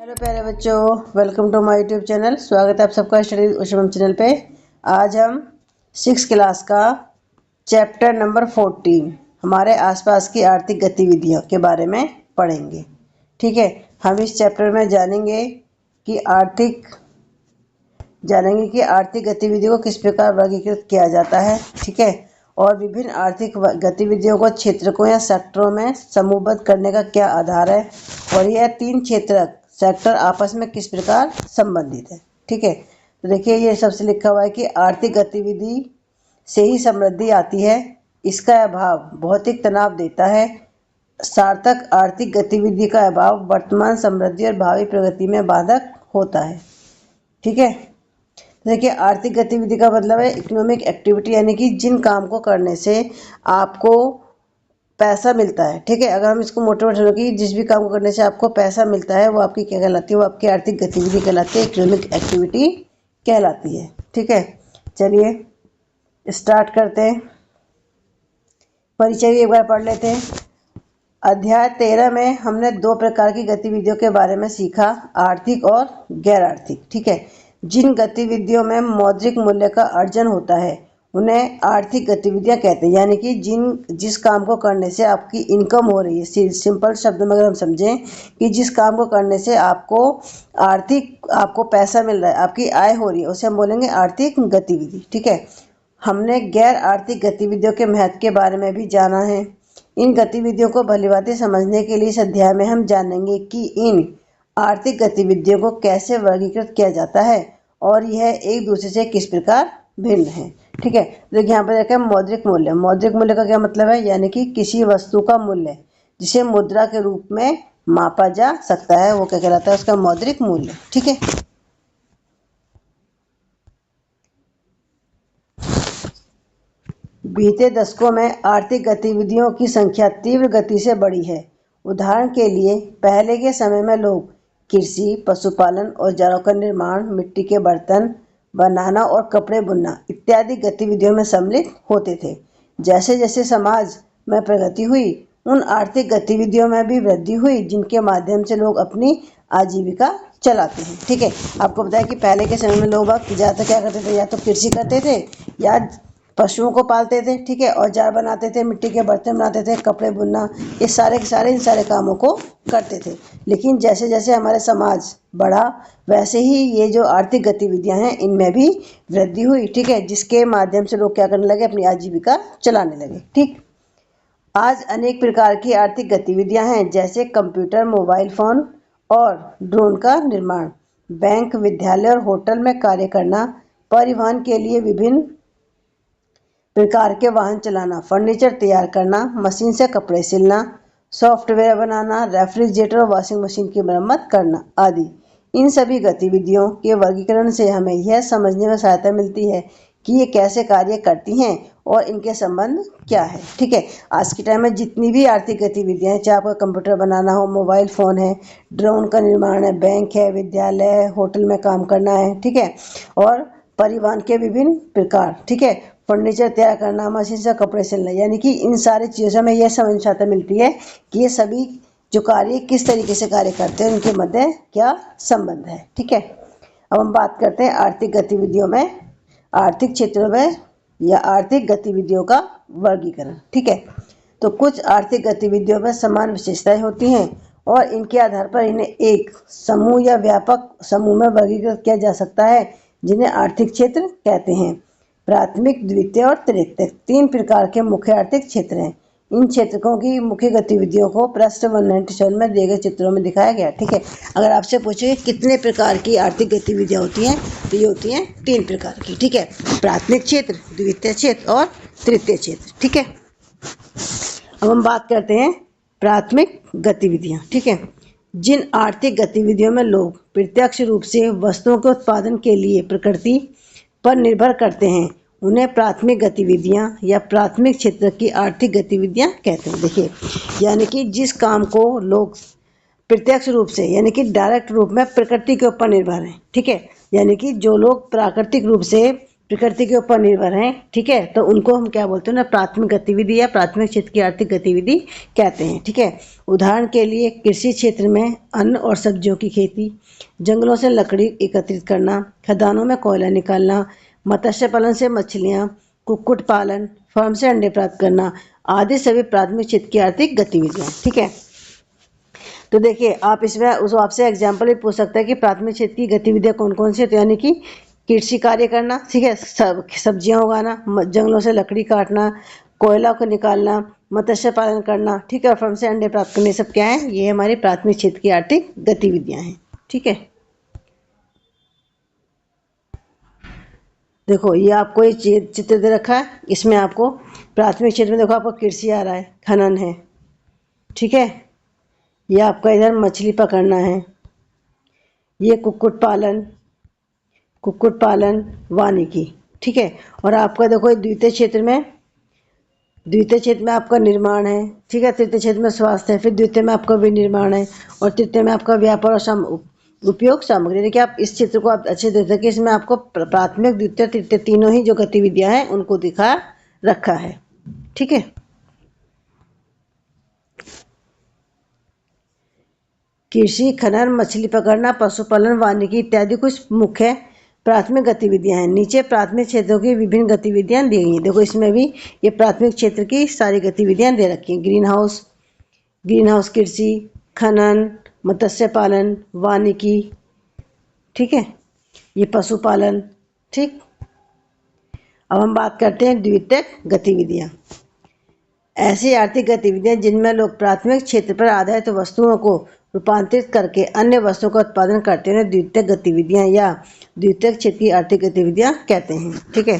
Hello प्यारे बच्चों, welcome to my YouTube channel. स्वागत है आप सबका स्टडी शुभम चैनल पे। आज हम 6th क्लास का चैप्टर नंबर 14 हमारे आसपास की आर्थिक गतिविधियों के बारे में पढ़ेंगे। ठीक है, हम इस चैप्टर में जानेंगे कि आर्थिक गतिविधियों को किस प्रकार वर्गीकृत किया जाता है। ठीक है, और विभिन्न आर्थिक गतिविधियों को क्षेत्रकों या सेक्टरों में समूहबद्ध करने का क्या आधार है, और यह 3 सेक्टर आपस में किस प्रकार संबंधित है। ठीक है, तो देखिए ये सबसे लिखा हुआ है कि आर्थिक गतिविधि से ही समृद्धि आती है, इसका अभाव भौतिक तनाव देता है। सार्थक आर्थिक गतिविधि का अभाव वर्तमान समृद्धि और भावी प्रगति में बाधक होता है। ठीक है, देखिए आर्थिक गतिविधि का मतलब है इकोनॉमिक एक्टिविटी, यानी कि जिन काम को करने से आपको पैसा मिलता है। ठीक है, अगर हम इसको मोटे मोटे कि जिस भी काम को करने से आपको पैसा मिलता है वो आपकी क्या कहलाती है, वो आपकी आर्थिक गतिविधि कहलाती है, इकोनॉमिक एक्टिविटी कहलाती है। ठीक है, चलिए स्टार्ट करते हैं। परिचय भी एक बार पढ़ लेते हैं। अध्याय 13 में हमने 2 प्रकार की गतिविधियों के बारे में सीखा, आर्थिक और गैर आर्थिक। ठीक है, जिन गतिविधियों में मौद्रिक मूल्य का अर्जन होता है उन्हें आर्थिक गतिविधियां कहते हैं, यानी कि जिस काम को करने से आपकी इनकम हो रही है। सिंपल शब्दों में अगर हम समझें कि जिस काम को करने से आपको पैसा मिल रहा है, आपकी आय हो रही है, उसे हम बोलेंगे आर्थिक गतिविधि। ठीक है, हमने गैर आर्थिक गतिविधियों के महत्व के बारे में भी जाना है। इन गतिविधियों को भलीभांति समझने के लिए इस अध्याय में हम जानेंगे कि इन आर्थिक गतिविधियों को कैसे वर्गीकृत किया जाता है और यह एक दूसरे से किस प्रकार भिन्न है। ठीक है, देखिए यहाँ पर देखा मौद्रिक मूल्य। मौद्रिक मूल्य का क्या मतलब है, यानी कि किसी वस्तु का मूल्य जिसे मुद्रा के रूप में मापा जा सकता है, वो क्या कहलाता है, उसका मौद्रिक मूल्य। ठीक है, बीते दशकों में आर्थिक गतिविधियों की संख्या तीव्र गति से बढ़ी है। उदाहरण के लिए पहले के समय में लोग कृषि, पशुपालन, औजारों का निर्माण, मिट्टी के बर्तन बनाना और कपड़े बुनना इत्यादि गतिविधियों में सम्मिलित होते थे। जैसे जैसे समाज में प्रगति हुई, उन आर्थिक गतिविधियों में भी वृद्धि हुई जिनके माध्यम से लोग अपनी आजीविका चलाते हैं। ठीक है, आपको बताया कि पहले के समय में लोग ज़्यादातर क्या करते थे, या तो कृषि करते थे या पशुओं को पालते थे। ठीक है, औजार बनाते थे, मिट्टी के बर्तन बनाते थे, कपड़े बुनना, ये सारे के सारे इन सारे कामों को करते थे। लेकिन जैसे जैसे हमारे समाज बढ़ा वैसे ही ये जो आर्थिक गतिविधियां हैं इनमें भी वृद्धि हुई। ठीक है, जिसके माध्यम से लोग क्या करने लगे, अपनी आजीविका चलाने लगे। ठीक, आज अनेक प्रकार की आर्थिक गतिविधियां हैं, जैसे कंप्यूटर, मोबाइल फोन और ड्रोन का निर्माण, बैंक, विद्यालय और होटल में कार्य करना, परिवहन के लिए विभिन्न प्रकार के वाहन चलाना, फर्नीचर तैयार करना, मशीन से कपड़े सिलना, सॉफ्टवेयर बनाना, रेफ्रिजरेटर और वॉशिंग मशीन की मरम्मत करना आदि। इन सभी गतिविधियों के वर्गीकरण से हमें यह समझने में सहायता मिलती है कि ये कैसे कार्य करती हैं और इनके संबंध क्या है। ठीक है, आज के टाइम में जितनी भी आर्थिक गतिविधियां हैं, चाहे आपका कंप्यूटर बनाना हो, मोबाइल फ़ोन है, ड्रोन का निर्माण है, बैंक है, विद्यालय है, होटल में काम करना है। ठीक है, और परिवहन के विभिन्न प्रकार। ठीक है, फर्नीचर तैयार करना, मशीन से कपड़े सिलना, यानी कि इन सारी चीज़ों से हमें यह समझ सहायता मिलती है कि ये सभी जो कार्य किस तरीके से कार्य करते हैं, उनके मध्य क्या संबंध है। ठीक है, अब हम बात करते हैं आर्थिक गतिविधियों में, आर्थिक क्षेत्रों में या आर्थिक गतिविधियों का वर्गीकरण। ठीक है, तो कुछ आर्थिक गतिविधियों में समान विशेषताएं होती हैं और इनके आधार पर इन्हें एक समूह या व्यापक समूह में वर्गीकृत किया जा सकता है, जिन्हें आर्थिक क्षेत्र कहते हैं। प्राथमिक, द्वितीय और तृतीय 3 प्रकार के मुख्य आर्थिक क्षेत्र हैं। इन क्षेत्रों की मुख्य गतिविधियों को पृष्ठ 197 में दिए गए चित्रों में दिखाया गया। ठीक है, अगर आपसे पूछे कितने प्रकार की आर्थिक गतिविधियां होती हैं, तो ये होती हैं 3 प्रकार की। ठीक है, प्राथमिक क्षेत्र, द्वितीय क्षेत्र और तृतीय क्षेत्र। ठीक है, अब हम बात करते हैं प्राथमिक गतिविधियां। ठीक है, जिन आर्थिक गतिविधियों में लोग प्रत्यक्ष रूप से वस्तुओं के उत्पादन के लिए प्रकृति पर निर्भर करते हैं, उन्हें प्राथमिक गतिविधियां या प्राथमिक क्षेत्र की आर्थिक गतिविधियां कहते हैं। देखिए, यानी कि जिस काम को लोग प्रत्यक्ष रूप से यानी कि डायरेक्ट रूप में प्रकृति के ऊपर निर्भर हैं। ठीक है, यानी कि जो लोग प्राकृतिक रूप से प्रकृति के ऊपर निर्भर हैं, ठीक है। तो उनको हम क्या बोलते हैं ना, प्राथमिक गतिविधि या प्राथमिक क्षेत्र की आर्थिक गतिविधि कहते हैं, ठीक है। उदाहरण के लिए कृषि क्षेत्र में अन्न और सब्जियों की खेती, जंगलों से लकड़ी एकत्रित करना, खदानों में कोयला निकालना, मत्स्य पालन से मछलियाँ, कुक्कुट पालन, फर्म से अंडे प्राप्त करना आदि सभी प्राथमिक क्षेत्र की आर्थिक गतिविधियाँ, ठीक है। तो देखिए आप इसमें उस आपसे एग्जाम्पल भी पूछ सकता है कि प्राथमिक क्षेत्र की गतिविधियाँ कौन कौन सी, तो यानी कि कृषि कार्य करना, ठीक है, सब्जियां उगाना, जंगलों से लकड़ी काटना, कोयला को निकालना, मत्स्य पालन करना, ठीक है, और फर्म से अंडे प्राप्त करने, सब क्या है, ये हमारी प्राथमिक क्षेत्र की आर्थिक गतिविधियां हैं, ठीक है। देखो ये आपको ये चित्र दे रखा है, इसमें आपको प्राथमिक क्षेत्र में देखो आपको कृषि आ रहा है, खनन है, ठीक है, ये आपका इधर मछली पकड़ना है, ये कुक्कुट पालन वानिकी, ठीक है। और आपका देखो द्वितीय क्षेत्र में आपका निर्माण है, ठीक है, तृतीय क्षेत्र में स्वास्थ्य है, फिर द्वितीय में आपका विनिर्माण है, और तृतीय में आपका व्यापार और उपयोग सामग्री। देखिए आप इस चित्र को आप अच्छे देख सकें, इसमें आपको प्राथमिक द्वितीय तृतीय तीनों ही जो गतिविधियां हैं उनको दिखा रखा है, ठीक है। कृषि, खनन, मछली पकड़ना, पशुपालन, वानिकी इत्यादि कुछ मुख्य प्राथमिक गतिविधियां हैं। नीचे प्राथमिक क्षेत्रों की विभिन्न गतिविधियां दी गई। देखो इसमें भी ये प्राथमिक क्षेत्र की सारी गतिविधियां दे रखी हैं। ग्रीन हाउस कृषि, खनन, मत्स्य पालन, वानिकी, ठीक है, ये पशुपालन, ठीक। अब हम बात करते हैं द्वितीयक गतिविधियां। ऐसी आर्थिक गतिविधियां जिनमें लोग प्राथमिक क्षेत्र पर आधारित वस्तुओं को रूपांतरित करके अन्य वस्तुओं का उत्पादन करते हैं, द्वितीयक गतिविधियां या द्वितीयक क्षेत्र की आर्थिक गतिविधियां कहते हैं, ठीक है।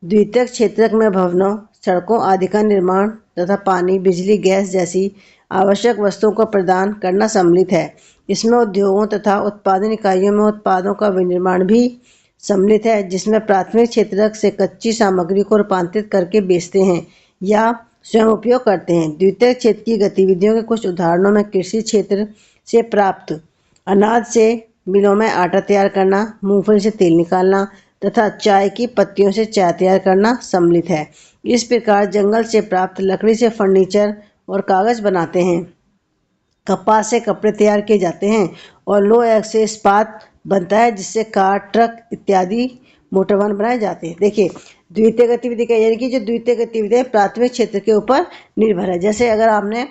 द्वितीयक क्षेत्र में भवनों, सड़कों आदि का निर्माण तथा पानी, बिजली, गैस जैसी आवश्यक वस्तुओं को प्रदान करना सम्मिलित है। इसमें उद्योगों तथा उत्पादन इकाइयों में उत्पादों का विनिर्माण भी सम्मिलित है, जिसमें प्राथमिक क्षेत्र से कच्ची सामग्री को रूपांतरित करके बेचते हैं या स्वयं उपयोग करते हैं। द्वितीयक क्षेत्र की गतिविधियों के कुछ उदाहरणों में कृषि क्षेत्र से प्राप्त अनाज से मिलों में आटा तैयार करना, मूंगफली से तेल निकालना तथा चाय की पत्तियों से चाय तैयार करना सम्मिलित है। इस प्रकार जंगल से प्राप्त लकड़ी से फर्नीचर और कागज बनाते हैं, कपास से कपड़े तैयार किए जाते हैं और लोह से इस्पात बनता है, जिससे कार, ट्रक इत्यादि मोटर वाहन बनाए जाते हैं। देखिए द्वितीय गतिविधि का यानी कि जो द्वितीय गतिविधि है प्राथमिक क्षेत्र के ऊपर निर्भर है। जैसे अगर आपने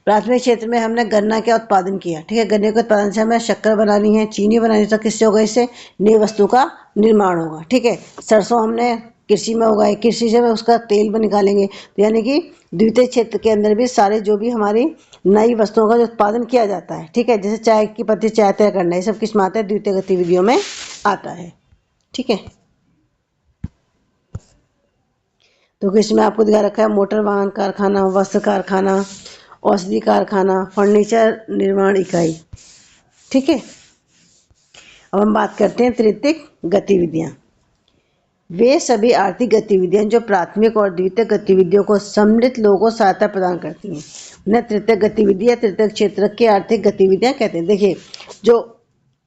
प्राथमिक क्षेत्र में हमने गन्ना का उत्पादन किया, ठीक है, गन्ने के उत्पादन से हमें शक्कर बनानी है, चीनी बनानी है, तो किससे होगा, इससे नई वस्तु का निर्माण होगा, ठीक है। सरसों हमने कृषि में उगाई, कृषि से उसका तेल भी निकालेंगे, तो यानी कि द्वितीय क्षेत्र के अंदर भी सारे जो भी हमारी नई वस्तुओं का जो उत्पादन किया जाता है, ठीक है, जैसे चाय की पत्ती चाय तैयार करना, ये सब किस में आता है, द्वितीय गतिविधियों में आता है, ठीक है। तो इसमें आपको दिखा रखा है मोटर वाहन कारखाना, वस्त्र कारखाना, औषधि कारखाना, फर्नीचर निर्माण इकाई, ठीक है। अब हम बात करते हैं तृतीयक गतिविधियां। वे सभी आर्थिक गतिविधियां जो प्राथमिक और द्वितीयक गतिविधियों को सम्मिलित लोगों को सहायता प्रदान करती हैं, उन्हें तृतीयक गतिविधि या तृतीयक क्षेत्र की आर्थिक गतिविधियां कहते हैं। देखिए जो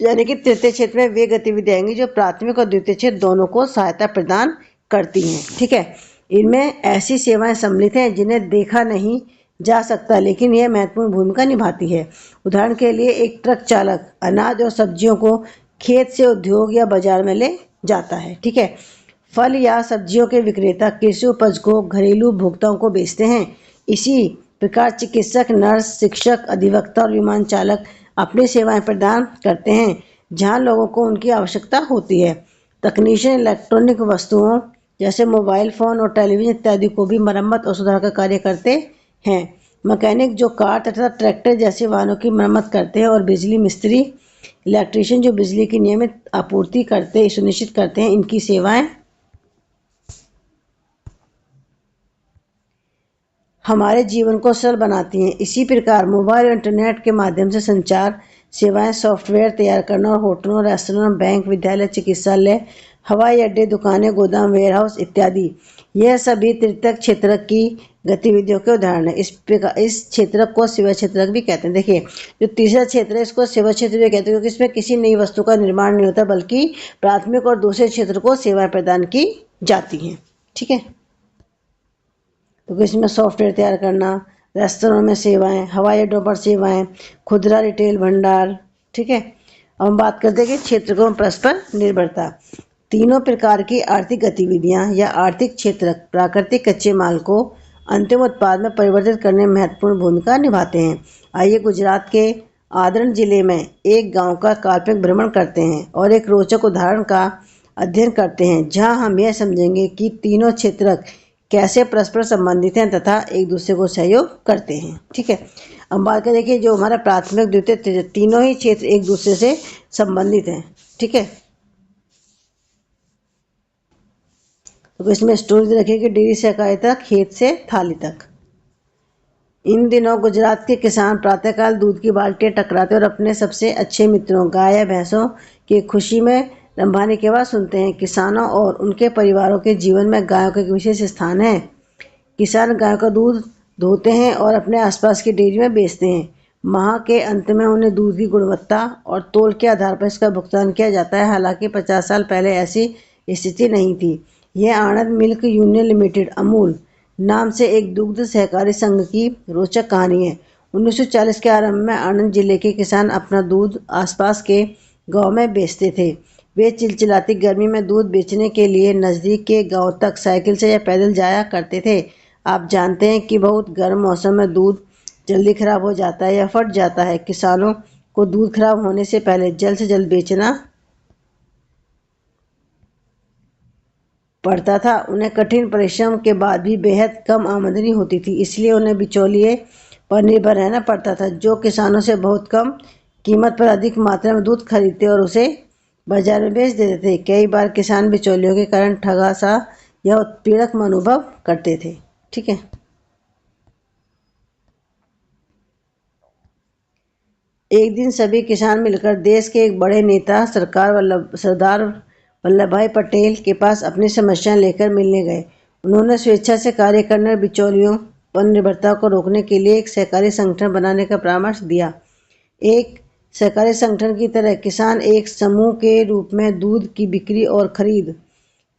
यानी कि तृतीय क्षेत्र में वे गतिविधियां आएंगी जो प्राथमिक और द्वितीय क्षेत्र दोनों को सहायता प्रदान करती हैं, ठीक है। इनमें ऐसी सेवाएं सम्मिलित हैं जिन्हें देखा नहीं जा सकता, लेकिन यह महत्वपूर्ण भूमिका निभाती है। उदाहरण के लिए एक ट्रक चालक अनाज और सब्जियों को खेत से उद्योग या बाजार में ले जाता है, ठीक है। फल या सब्जियों के विक्रेता कृषि उपज को घरेलू उपभोक्ताओं को बेचते हैं। इसी प्रकार चिकित्सक, नर्स, शिक्षक, अधिवक्ता और विमान चालक अपनी सेवाएं प्रदान करते हैं जहां लोगों को उनकी आवश्यकता होती है। तकनीशियन इलेक्ट्रॉनिक वस्तुओं जैसे मोबाइल फ़ोन और टेलीविज़न इत्यादि को भी मरम्मत और सुधार का कार्य करते हैं। मैकेनिक जो कार तथा ट्रैक्टर जैसे वाहनों की मरम्मत करते हैं, और बिजली मिस्त्री, इलेक्ट्रीशियन जो बिजली की नियमित आपूर्ति करते सुनिश्चित करते हैं, इनकी सेवाएं हमारे जीवन को सरल बनाती हैं। इसी प्रकार मोबाइल और इंटरनेट के माध्यम से संचार सेवाएं, सॉफ्टवेयर तैयार करना और होटलों, रेस्टोरेंट, बैंक, विद्यालय, चिकित्सालय, हवाई अड्डे, दुकानें, गोदाम, वेयरहाउस इत्यादि। यह सभी तृतीयक क्षेत्रक की गतिविधियों के उदाहरण है। इस क्षेत्रक को सेवा क्षेत्रक भी कहते हैं। देखिए, जो तीसरा क्षेत्र है इसको सेवा क्षेत्र भी कहते हैं, क्योंकि इसमें किसी नई वस्तु का निर्माण नहीं होता, बल्कि प्राथमिक और दूसरे क्षेत्र को सेवाएं प्रदान की जाती हैं। ठीक है, तो इसमें सॉफ्टवेयर तैयार करना, रेस्तरां में सेवाएं, हवाई अड्डों पर सेवाएं, खुदरा रिटेल भंडार। ठीक है, अब हम बात करते हैं कि क्षेत्र को परस्पर निर्भरता। तीनों प्रकार की आर्थिक गतिविधियां या आर्थिक क्षेत्र प्राकृतिक कच्चे माल को अंतिम उत्पाद में परिवर्तित करने में महत्वपूर्ण भूमिका निभाते हैं। आइए गुजरात के आदरण जिले में एक गांव का काल्पनिक भ्रमण करते हैं और एक रोचक उदाहरण का अध्ययन करते हैं, जहां हम यह समझेंगे कि तीनों क्षेत्र कैसे परस्पर संबंधित हैं तथा एक दूसरे को सहयोग करते हैं। ठीक है, अब बात करें कि जो हमारा प्राथमिक, द्वितीय, तीनों ही क्षेत्र एक दूसरे से संबंधित हैं। ठीक है, तो इसमें स्टोरी रखिए कि डेयरी से इकाई तक, खेत से थाली तक। इन दिनों गुजरात के किसान प्रातःकाल दूध की बाल्टियां टकराते और अपने सबसे अच्छे मित्रों गाय या भैंसों की खुशी में रंभाने की आवाज़ सुनते हैं। किसानों और उनके परिवारों के जीवन में गायों का एक विशेष स्थान है। किसान गायों का दूध धोते हैं और अपने आसपास की डेयरी में बेचते हैं। माह के अंत में उन्हें दूध की गुणवत्ता और तोल के आधार पर इसका भुगतान किया जाता है। हालांकि 50 साल पहले ऐसी स्थिति नहीं थी। यह आनंद मिल्क यूनियन लिमिटेड अमूल नाम से एक दुग्ध सहकारी संघ की रोचक कहानी है। 1940 के आरंभ में आनंद जिले के किसान अपना दूध आसपास के गांव में बेचते थे। वे चिलचिलाती गर्मी में दूध बेचने के लिए नज़दीक के गांव तक साइकिल से या पैदल जाया करते थे। आप जानते हैं कि बहुत गर्म मौसम में दूध जल्दी खराब हो जाता है या फट जाता है। किसानों को दूध खराब होने से पहले जल्द से जल्द बेचना पड़ता था। उन्हें कठिन परिश्रम के बाद भी बेहद कम आमदनी होती थी, इसलिए उन्हें बिचौलिए पर निर्भर रहना पड़ता था, जो किसानों से बहुत कम कीमत पर अधिक मात्रा में दूध खरीदते और उसे बाजार में बेच देते थे। कई बार किसान बिचौलियों के कारण ठगा सा या उत्पीड़क अनुभव करते थे। ठीक है, एक दिन सभी किसान मिलकर देश के एक बड़े नेता सरदार वल्लभ भाई पटेल के पास अपनी समस्याएं लेकर मिलने गए। उन्होंने स्वेच्छा से कार्य करने और बिचौलियों पर निर्भरता को रोकने के लिए एक सहकारी संगठन बनाने का परामर्श दिया। एक सहकारी संगठन की तरह किसान एक समूह के रूप में दूध की बिक्री और खरीद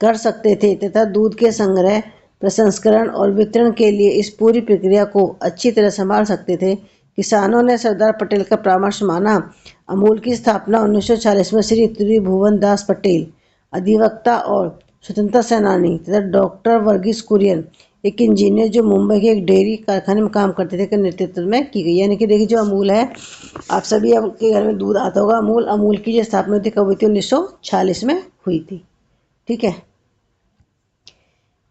कर सकते थे तथा दूध के संग्रह, प्रसंस्करण और वितरण के लिए इस पूरी प्रक्रिया को अच्छी तरह संभाल सकते थे। किसानों ने सरदार पटेल का परामर्श माना। अमूल की स्थापना 1940 में श्री त्रिभुवन दास पटेल, अधिवक्ता और स्वतंत्रता सेनानी, तथा डॉक्टर वर्गीस कुरियन, एक इंजीनियर जो मुंबई के एक डेयरी कारखाने में काम करते थे, के नेतृत्व में की गई। यानी कि देखिए, जो अमूल है, आप सभी आपके घर में दूध आता होगा। अमूल की जो स्थापना थी कब हुई थी? 1940 में हुई थी। ठीक है,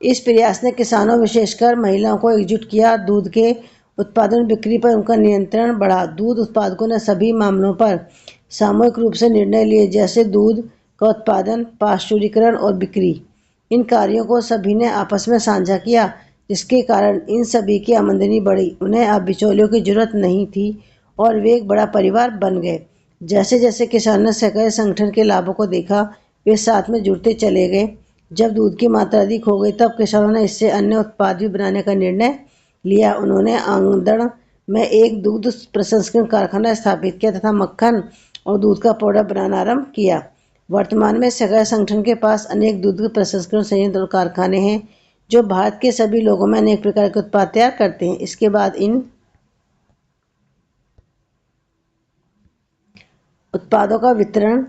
इस प्रयास ने किसानों, विशेषकर महिलाओं को एकजुट किया। दूध के उत्पादन बिक्री पर उनका नियंत्रण बढ़ा। दूध उत्पादकों ने सभी मामलों पर सामूहिक रूप से निर्णय लिए, जैसे दूध का उत्पादन, पाश्चुरीकरण और बिक्री। इन कार्यों को सभी ने आपस में साझा किया, जिसके कारण इन सभी की आमदनी बढ़ी। उन्हें अब बिचौलियों की जरूरत नहीं थी और वे एक बड़ा परिवार बन गए। जैसे जैसे किसानों ने सहकारी संगठन के लाभों को देखा, वे साथ में जुड़ते चले गए। जब दूध की मात्रा अधिक हो गई, तब किसानों ने इससे अन्य उत्पाद भी बनाने का निर्णय लिया। उन्होंने आंगदड़ में एक दुग्ध प्रसंस्करण कारखाना स्थापित किया तथा मक्खन और दूध का पाउडर बनाना आरंभ किया। वर्तमान में सहकारी संगठन के पास अनेक दूध प्रसंस्करण संयंत्र और कारखाने हैं, जो भारत के सभी लोगों में अनेक प्रकार के उत्पाद तैयार करते हैं। इसके बाद इन उत्पादों का वितरण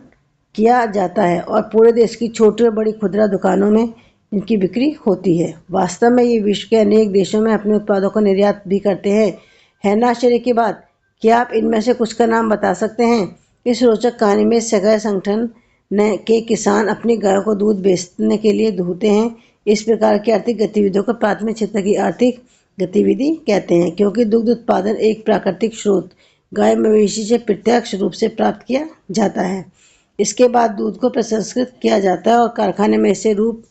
किया जाता है और पूरे देश की छोटी और बड़ी खुदरा दुकानों में इनकी बिक्री होती है। वास्तव में ये विश्व के अनेक देशों में अपने उत्पादों का निर्यात भी करते हैं। है ना आश्चर्य की बात? क्या आप इनमें से कुछ का नाम बता सकते हैं? इस रोचक कहानी में सहकारी संगठन के किसान अपनी गायों को दूध बेचने के लिए दूहते हैं। इस प्रकार की आर्थिक गतिविधियों को प्राथमिक क्षेत्र की आर्थिक गतिविधि कहते हैं, क्योंकि दुग्ध उत्पादन एक प्राकृतिक स्रोत गाय मवेशी से प्रत्यक्ष रूप से प्राप्त किया जाता है। इसके बाद दूध को प्रसंस्कृत किया जाता है और कारखाने में इसे रूप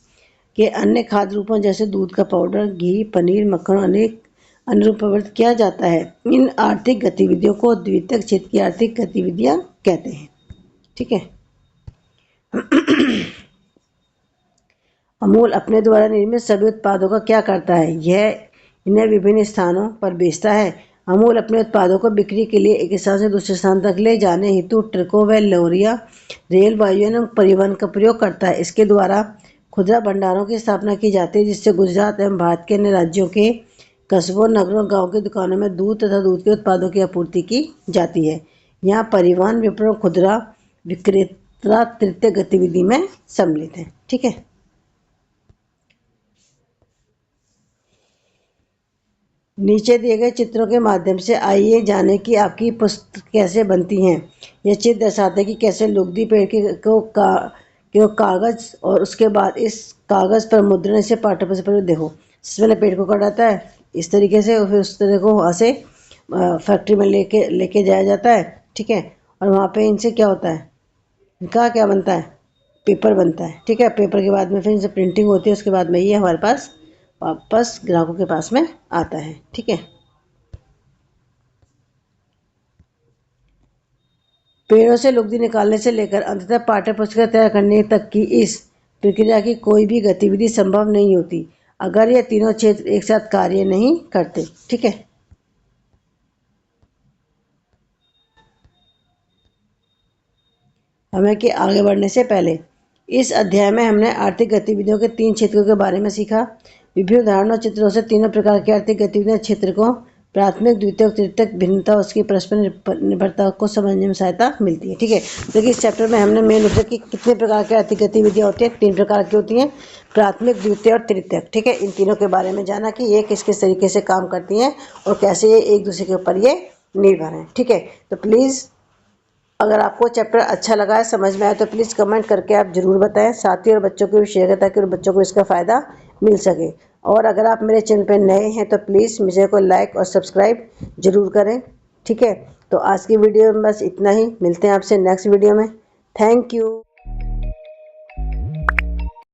के अन्य खाद्य रूपों जैसे दूध का पाउडर, घी, पनीर, मक्खन और अनेक अन्य रूप परिवर्तित किया जाता है। इन आर्थिक गतिविधियों को द्वितीयक क्षेत्र की आर्थिक गतिविधियां कहते हैं। ठीक है, अमूल अपने द्वारा निर्मित सभी उत्पादों का क्या करता है? यह इन्हें विभिन्न स्थानों पर बेचता है। अमूल अपने उत्पादों को बिक्री के लिए एक स्थान से दूसरे स्थान तक ले जाने हेतु ट्रकों व लोरियां, रेल, वायुयान परिवहन का प्रयोग करता है। इसके द्वारा खुदरा भंडारों की स्थापना की जाती है, जिससे गुजरात एवं भारत के अन्य राज्यों के कस्बों, नगरों, गाँव की दुकानों में दूध तथा दूध के उत्पादों की आपूर्ति की जाती है। यहाँ परिवहन, विपणन, खुदरा विक्रेता तृतीय गतिविधि में सम्मिलित है। ठीक है। नीचे दिए गए चित्रों के माध्यम से आइए जाने कि आपकी पुस्तक कैसे बनती हैं। ये चित्र दर्शाते हैं कि कैसे लुगदी पेड़ को कागज और उसके बाद इस कागज पर मुद्रण से पाठ्यपुस्तक पर देखो। सबसे पहले पेड़ को काटा है इस तरीके से, और फिर उस तरह को वहाँ से फैक्ट्री में लेके जाया जाता है। ठीक है। और वहाँ पे इनसे क्या होता है, इनका क्या बनता है, पेपर बनता है। ठीक है। पेपर के बाद में फिर इनसे प्रिंटिंग होती है, उसके बाद में ये हमारे पास वापस ग्राहकों के पास में आता है। ठीक है। पेड़ों से लुगदी निकालने से लेकर अंततः पाठ्य पुस्तक तैयार करने तक की इस प्रक्रिया की कोई भी गतिविधि संभव नहीं होती अगर ये तीनों क्षेत्र एक साथ कार्य नहीं करते। ठीक है। हमें कि आगे बढ़ने से पहले इस अध्याय में हमने आर्थिक गतिविधियों के 3 क्षेत्रों के बारे में सीखा। विभिन्न उदाहरणों चित्रों से तीनों प्रकार की आर्थिक गतिविधियां क्षेत्र को प्राथमिक, द्वितीयक और तृतीयक भिन्नता उसकी परस्पर निर्भरता को समझने में सहायता मिलती है। ठीक है। देखिए इस चैप्टर में हमने मेन रूप से कि कितने प्रकार की आर्थिक गतिविधियां होती हैं। 3 प्रकार की होती हैं, प्राथमिक, द्वितीय और तृतीयक। ठीक है। इन तीनों के बारे में जाना कि ये किस किस तरीके से काम करती हैं और कैसे ये एक दूसरे के ऊपर ये निर्भर हैं। ठीक है। तो प्लीज़ अगर आपको चैप्टर अच्छा लगा है, समझ में आया, तो प्लीज़ कमेंट करके आप ज़रूर बताएं। साथी और बच्चों को भी शेयर करें ताकि बच्चों को इसका फ़ायदा मिल सके। और अगर आप मेरे चैनल पर नए हैं तो प्लीज़ मुझे को लाइक और सब्सक्राइब ज़रूर करें। ठीक है। तो आज की वीडियो में बस इतना ही। मिलते हैं आपसे नेक्स्ट वीडियो में। Thank you.